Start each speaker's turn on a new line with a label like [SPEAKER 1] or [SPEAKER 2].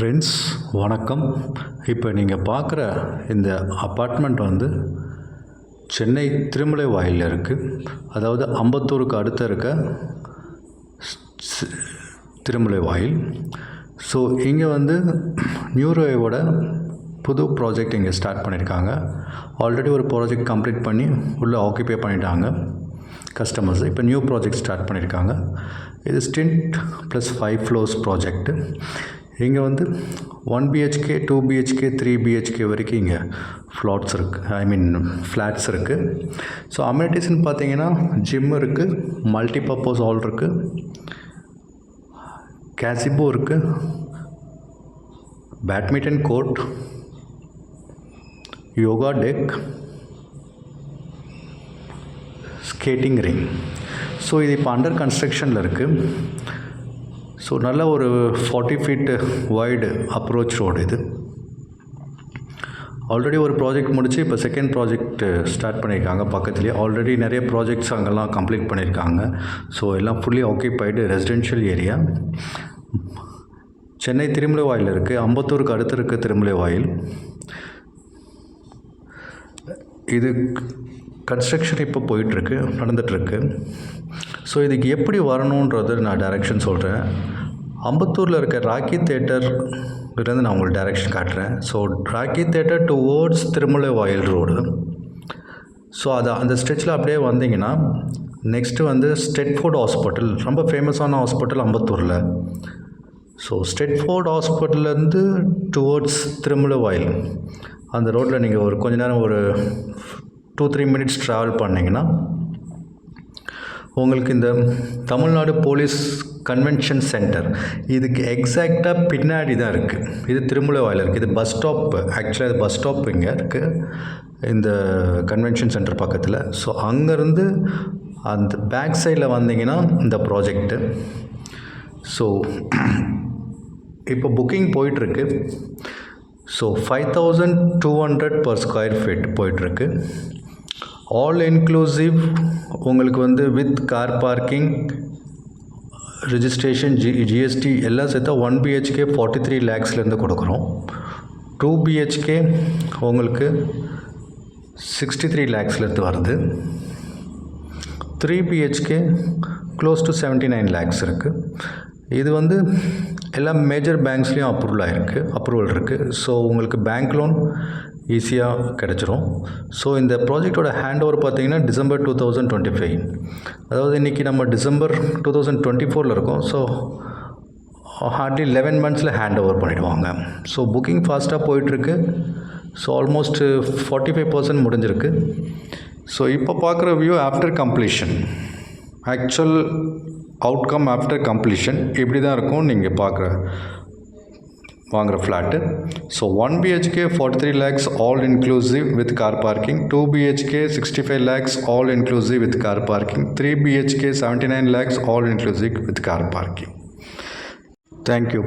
[SPEAKER 1] Friends வணக்கம். இப்போ நீங்கள் பார்க்குற இந்த அப்பார்ட்மெண்ட் வந்து சென்னை திருமலை வாயிலில் இருக்குது. அதாவது அம்பத்தூருக்கு அடுத்த இருக்க திருமலை வாயில். ஸோ இங்கே வந்து நியூரோவோட புது ப்ராஜெக்ட் இங்கே ஸ்டார்ட் பண்ணியிருக்காங்க. ஆல்ரெடி ஒரு ப்ராஜெக்ட் கம்ப்ளீட் பண்ணி உள்ளே ஆக்கியபை பண்ணிட்டாங்க கஸ்டமர்ஸ். இப்போ நியூ ப்ராஜெக்ட் ஸ்டார்ட் பண்ணியிருக்காங்க. இது ஸ்டிண்ட் ப்ளஸ் 5 floors ப்ராஜெக்ட்டு. இங்கே வந்து 1 BHK 2 BHK 3 BHK வரைக்கும் இங்கே ஃப்ளாட்ஸ் இருக்குது. ஸோ அம்யூனிட்டிஸ்ன்னு பார்த்தீங்கன்னா ஜிம் இருக்குது, மல்டிபர்பஸ் ஹால் இருக்குது, கேசிபோ இருக்குது, badminton court, yoga tech, skating ring. So இது இப்போ அண்டர் கன்ஸ்ட்ரக்ஷனில் இருக்குது. ஸோ நல்ல ஒரு 40 feet வைடு அப்ரோச் ரோடு இது. ஆல்ரெடி ஒரு ப்ராஜெக்ட் முடித்து இப்போ செகண்ட் ப்ராஜெக்ட் ஸ்டார்ட் பண்ணியிருக்காங்க பக்கத்துலேயே. ஆல்ரெடி நிறைய ப்ராஜெக்ட்ஸ் அங்கெல்லாம் கம்ப்ளீட் பண்ணியிருக்காங்க. ஸோ எல்லாம் fully occupied residential area. Chennai Thirumullaivoyal இருக்குது, அம்பத்தூருக்கு அடுத்து இருக்குது திருமலை வாயில். இது கன்ஸ்ட்ரக்ஷன் இப்போ போயிட்டுருக்கு, நடந்துகிட்ருக்கு. ஸோ இதுக்கு எப்படி வரணுன்றது நான் டைரெக்ஷன் சொல்கிறேன். அம்பத்தூரில் இருக்க ராக்கி தேட்டர்லேருந்து நான் உங்களுக்கு டைரெக்ஷன் காட்டுறேன். So Rakki theatre towards Thirumullaivoyal road. So அந்த ஸ்ட்ரெச்சில் அப்படியே வந்தீங்கன்னா நெக்ஸ்ட்டு வந்து ஸ்டெட்ஃபோர்ட் ஹாஸ்பிட்டல், ரொம்ப ஃபேமஸான ஹாஸ்பிட்டல் அம்பத்தூரில். ஸோ ஸ்டெட்ஃபோர்ட் ஹாஸ்பிட்டல்லேருந்து டுவோர்ட்ஸ் திருமலை வாயில் அந்த ரோட்டில் நீங்கள் ஒரு கொஞ்ச நேரம் ஒரு 2-3 minutes ட்ராவல் பண்ணிங்கன்னா உங்களுக்கு இந்த தமிழ்நாடு போலீஸ் கன்வென்ஷன் சென்டர் இதுக்கு எக்ஸாக்டாக பின்னாடி தான் இருக்குது. இது திருமலை வாயில் இருக்குது. இது பஸ் ஸ்டாப், ஆக்சுவலாக இது பஸ் ஸ்டாப் இங்கே இருக்குது இந்த கன்வென்ஷன் சென்டர் பக்கத்தில். ஸோ அங்கேருந்து அந்த பேக் சைடில் வந்தீங்கன்னா இந்த ப்ராஜெக்ட்டு. ஸோ இப்போ புக்கிங் போயிட்டுருக்கு. ஸோ 5200 per square feet போயிட்டுருக்கு. ஆல் இன்க்ளூசிவ் உங்களுக்கு வந்து with car parking, registration, GST எல்லாம் சேர்த்தா 1 BHK 43 lakhsலேருந்து கொடுக்குறோம். 2 BHK உங்களுக்கு 63 lakhsலேருந்து வருது. 3 BHK க்ளோஸ் டு 79 lakhs இருக்குது. இது வந்து எல்லா மேஜர் பேங்க்ஸ்லேயும் அப்ரூவல் இருக்குது. ஸோ உங்களுக்கு பேங்க் லோன் ஈஸியாக கிடச்சிரும். ஸோ இந்த ப்ராஜெக்டோட ஹேண்ட் ஓவர் பார்த்தீங்கன்னா டிசம்பர் 2025. அதாவது இன்றைக்கி நம்ம டிசம்பர் 2024 இருக்கோம். So hardly 11 months hand over பண்ணிவிடுவாங்க. ஸோ புக்கிங் ஃபாஸ்ட்டாக போயிட்டுருக்கு. ஸோ ஆல்மோஸ்ட் 45% முடிஞ்சிருக்கு. ஸோ இப்போ பார்க்குற view after completion, actual outcome after completion இப்படி தான் இருக்கும் நீங்கள் வாங்குகிற flat. So 1 BHK 43 lakhs all inclusive with car parking, 2 BHK 65 lakhs all inclusive with car parking, 3 BHK 79 lakhs all inclusive with car parking. Thank you.